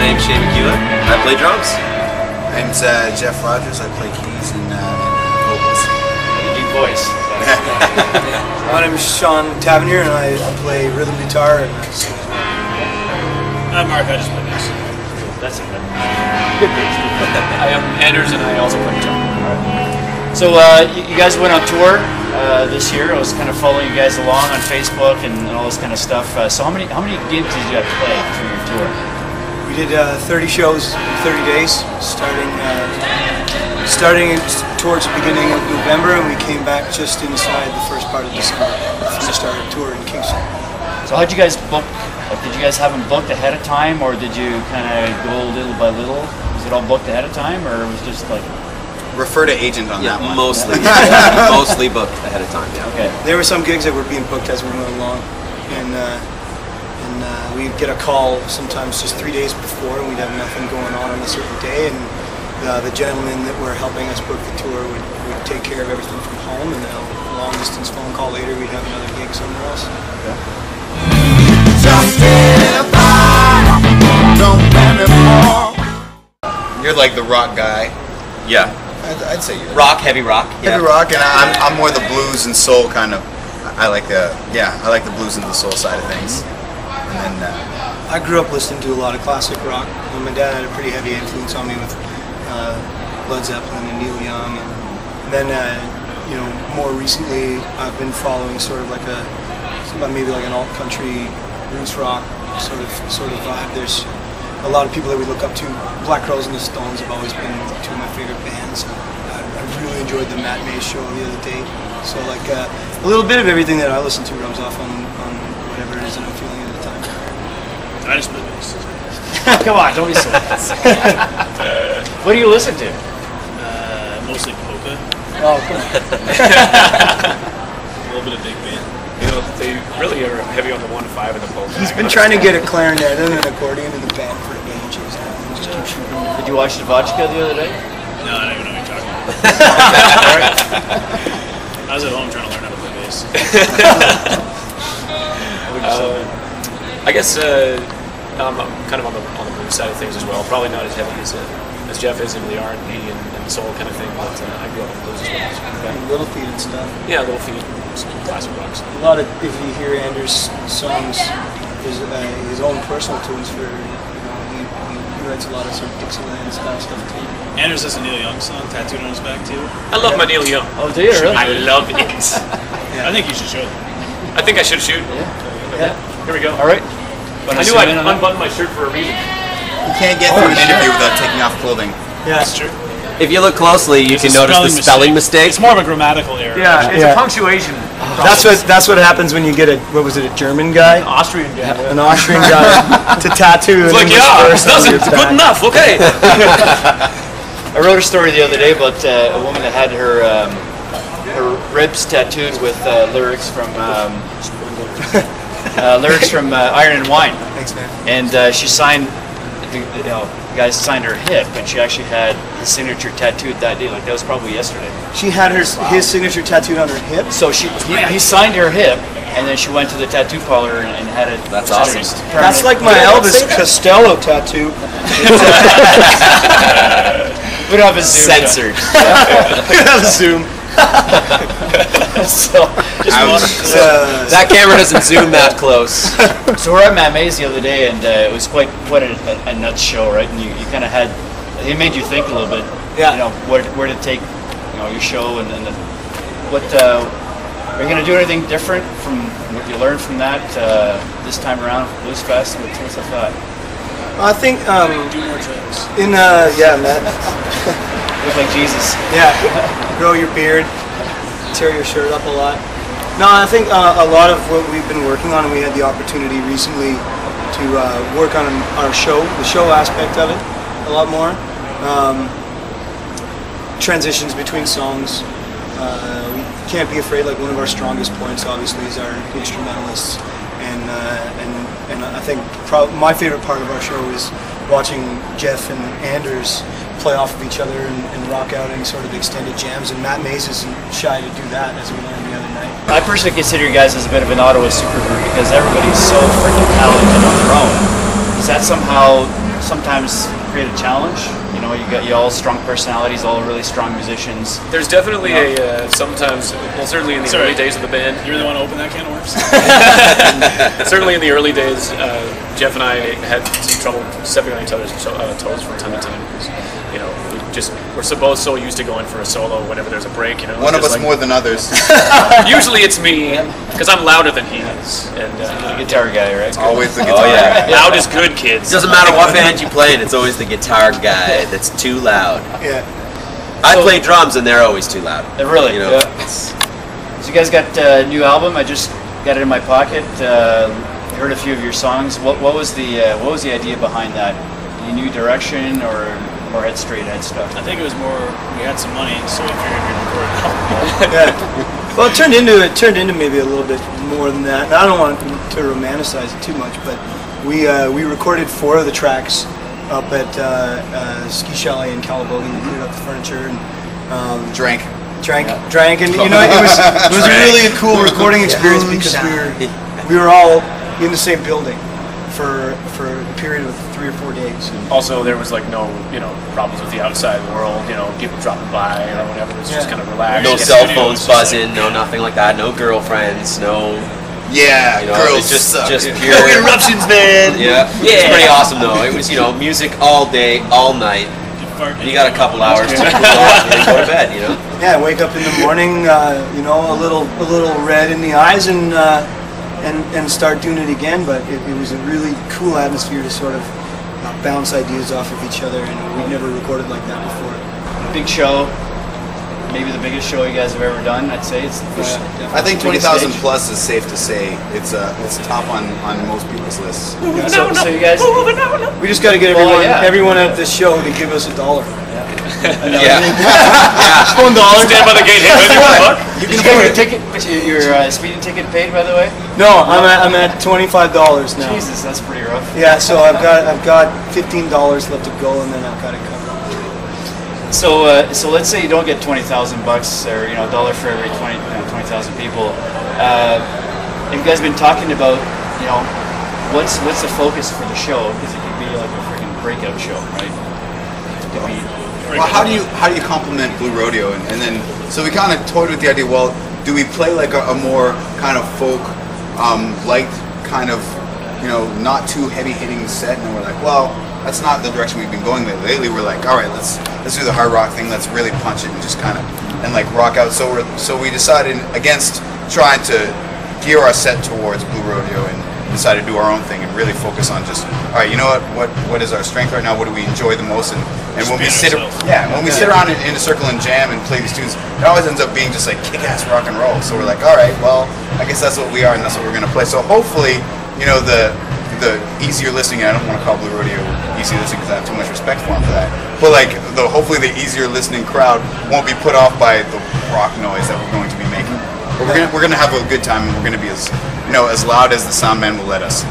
name's Shane McEwen. I play drums. My name's Jeff Rogers. I play keys and vocals. Deep voice. My name is Sean Tavernier, and I play rhythm guitar. And I'm Mark. I just play bass. That's it. Good bass. I am Anders, and I also play guitar. So you guys went on tour this year. I was kind of following you guys along on Facebook and all this kind of stuff. So how many games did you have to play through your tour? we did 30 shows in 30 days, starting towards the beginning of November, and we came back just inside the first part of December. Finished our tour in Kingston. So how'd you guys book? Did you guys have them booked ahead of time, or did you kind of go little by little? Was it all booked ahead of time, or it was just like? Refer to agent on that one. Mostly, mostly booked ahead of time. Yeah. Okay. There were some gigs that were being booked as we went along, and we'd get a call sometimes just 3 days before, and we'd have nothing going on a certain day, and the gentlemen that were helping us book the tour would take care of everything from home, and then a long distance phone call later, we'd have another gig somewhere else. Okay. You're like the rock guy. Yeah. I'd say you're Rock, heavy rock. heavy rock, and I'm more the blues and soul kind of. I like the blues and the soul side of things. And then I grew up listening to a lot of classic rock. My dad had a pretty heavy influence on me with Led Zeppelin and Neil Young. And then, more recently, I've been following sort of like maybe like an alt country blues rock sort of vibe. There's a lot of people that we look up to. Black Crowes and the Stones have always been two of my favorite bands. I really enjoyed the Matt Mays show the other day. So like a little bit of everything that I listen to rubs off on whatever it is that I'm feeling at the time. I just play bass. Come on, don't be so nice. What do you listen to? Mostly polka. Oh, come on. A little bit of big band. You know, they really are heavy on the 1-5 and the polka. He's been trying to get a clarinet and an accordion in the band for ages now. Just keep shooting. Did you watch the Vodka the other day? No, I don't even know what you're talking about. I was at home trying to learn how to play bass. I guess I'm kind of on the blues side of things as well. Probably not as heavy as Jeff is into the R&B and the soul kind of thing, but I grew up in blues as well. So, okay. Little Feet and stuff. Yeah, Little Feet, some classic rocks. A lot of, if you hear Anders' songs, there's his own personal tunes for, he writes a lot of sort of Dixieland style stuff too. Anders has a Neil Young song tattooed on his back too. I love my Neil Young. Oh, do you really? I love it. I think you should show them. I think I should shoot. Yeah. Here we go. All right. I knew I'd unbutton my shirt for a reason. you can't get through an interview without taking off clothing. Yeah, That's true. If you look closely, you can notice the spelling mistake. It's more of a grammatical error. Yeah, it's a punctuation. That's what happens when you get a German guy, Austrian guy. an Austrian guy to tattoo. It's like, yeah, it doesn't. Good enough. Okay. I wrote a story the other day about a woman that had her ribs tattooed with lyrics from Iron and Wine. Thanks, man. And she signed, the guys signed her hip, and she actually had his signature tattooed that day. Like that was probably yesterday. She had his signature tattooed on her hip. So he signed her hip, and then she went to the tattoo parlor and had it. That's awesome. That's like my Elvis Costello tattoo. We don't have a Zoom. Censored. We have a Zoom. So, That camera doesn't zoom that close. so we're at Matt Mays the other day, and it was quite a nuts show, right? And you kind of had, it made you think a little bit. Yeah. You know, where to take, your show, and what are you going to do anything different from what you learned from that this time around for Bluesfest? What's the thought? I think Do more tricks. Matt. Look like Jesus. Yeah, grow your beard, tear your shirt up a lot. No, I think a lot of what we've been working on, and we had the opportunity recently to work on our show, the show aspect of it, a lot more. Transitions between songs. We can't be afraid. Like one of our strongest points, obviously, is our instrumentalists, and I think my favorite part of our show is watching Jeff and Anders play off of each other and rock out any sort of extended jams, and Matt Mays isn't shy to do that, as we learned the other night. I personally consider you guys as a bit of an Ottawa supergroup because everybody's so freaking talented on their own. does that sometimes create a challenge? You know, you all strong personalities, all really strong musicians. There's definitely a sometimes, well, certainly in the early days of the band. You're the one to open that can of worms. Certainly in the early days, Jeff and I had some trouble stepping on each other's toes from time to time because, you know, we're supposed so used to going for a solo whenever there's a break. You know, One of us more than others. Usually it's me because I'm louder than he is. And the guitar guy, right? Always the guitar guy. Loud is good, kids. Doesn't matter what band you play in, it's always the guitar guy that's too loud. Yeah. I play drums and they're always too loud. Really? You know, Yeah. So you guys got a new album. I just got it in my pocket. Heard a few of your songs. What was the idea behind that? Any new direction or head straight ahead stuff? I think it was more we had some money, so we figured we'd record an album. Yeah. Well, it turned into maybe a little bit more than that. And I don't want to romanticize it too much, but we recorded 4 of the tracks up at Ski Chalet in Calabogie. We cleared up the furniture and Drank, and you know it was really a cool recording experience because we were all in the same building for a period of 3 or 4 days. Also, there was like no, you know, problems with the outside world, you know, people dropping by or whatever. It was just kind of relaxed. no cell phones buzzing, no nothing like that, no girlfriends, no. yeah, You know, girls it's suck. just pure. No interruptions, man. Yeah, it's pretty awesome though. It was, you know, music all day, all night. You got a couple hours to go to bed, you know. Yeah, wake up in the morning, you know, a little red in the eyes, and start doing it again. But it was a really cool atmosphere to sort of bounce ideas off of each other, and we never recorded like that before. Big show. Maybe the biggest show you guys have ever done. I'd say it's. I think biggest 20,000 stage. plus is safe to say. It's top on most people's lists. Yeah, so you guys. We just got to get everyone at this show to give us $1. Yeah. $1. Stand by the gate. Hey, man, you want a buck? You can get your ticket, your speeding ticket paid, by the way. No, I'm at $25 now. Jesus, that's pretty rough. Yeah, so I've got $15 left to go, and then I've got it covered. So let's say you don't get $20,000 or $1 for every 20,000 people. Have you guys been talking about what's the focus for the show? Because it could be like a freaking breakout show, right? It could be. Well, how do you complement Blue Rodeo? And then so we kind of toyed with the idea. Well, do we play like a more kind of folk, light kind of, not too heavy hitting set? And we're like, well, that's not the direction we've been going lately. We're like, all right, let's do the hard rock thing. Let's really punch it and just kind of like rock out. So we decided against trying to gear our set towards Blue Rodeo and decided to do our own thing and really focus on just, all right, you know what is our strength right now? What do we enjoy the most? And when we sit around in a circle and jam and play these tunes, it always ends up being just like kick-ass rock and roll. So we're like, all right, well, I guess that's what we are and that's what we're gonna play. So hopefully, the easier listening, and I don't want to call Blue Rodeo easy listening because I have too much respect for them for that, but like hopefully the easier listening crowd won't be put off by the rock noise that we're going to be making. But we're gonna have a good time, and we're gonna be as loud as the sound man will let us.